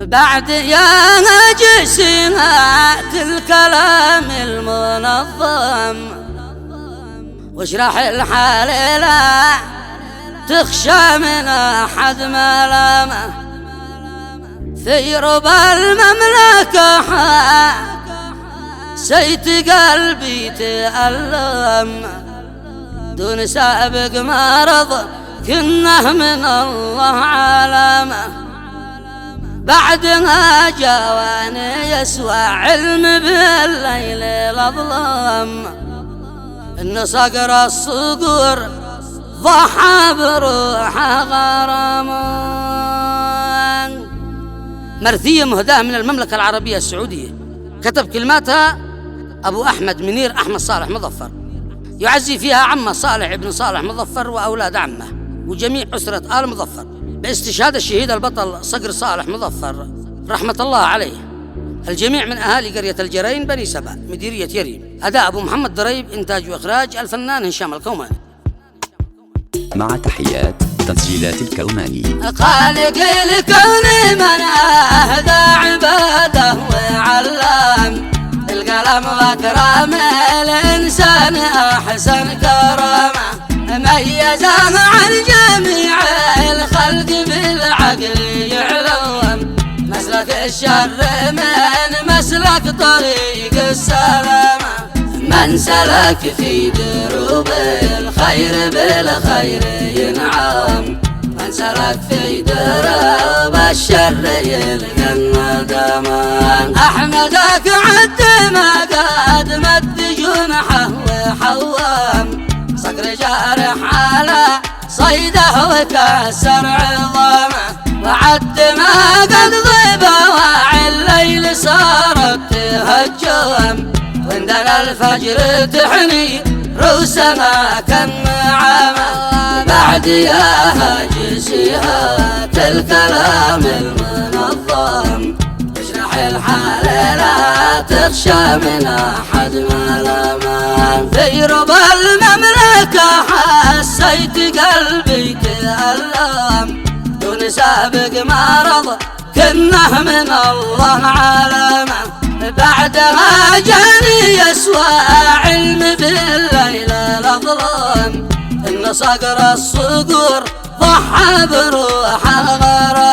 بعد يا جسيمات الكلام المنظم واشرح الحال لا تخشى من أحد ملامه في ربى المملكة سيت قلبي تألم دون سابق مرض كنه من الله علامه بعدها جواني يسوى علم بالليل الأظلم إن صقر الصقور ضحى بروحه غرمان. مرثية مهداة من المملكة العربية السعودية، كتب كلماتها أبو أحمد منير أحمد صالح مظفر، يعزي فيها عمه صالح ابن صالح مظفر وأولاد عمه وجميع أسرة آل مظفر باستشهاد الشهيد البطل صقر صالح مظفر رحمة الله عليه. الجميع من أهالي قرية الجرين بني سبا مديرية يريم. أداء أبو محمد دريب، إنتاج وإخراج الفنان هشام الكوماني. مع تحيات تسجيلات الكوماني. خالق الكون من أهدى عباده وعلام القلم وأكرم الإنسان أحسن كرامه ميزه عن جميع الخلق بالعقل يعلم مسلك الشر من مسلك طريق السلامة من سلك في دروب الخير بالخير ينعم من سلك في دروب الشر يلقى الندمان أحمدك عد ما قد مد جنحه وحوام صقر جارح على صيده وكسر عظامه وعد ما قد ضيب واعي الليل صارت تهجم وعندنا الفجر تحني رؤوسنا كالنعامة بعد يا هاجسيهات الكلام المنظم اشرح الحال لا تخشى من أحد ملامه في ربى المملكة حسيت قلبي تألم دون سابق مرض كنه من الله علامه بعدها جاني يسوى علم بالليل الأظلم إن صقر الصقور ضحى بروحه غرام.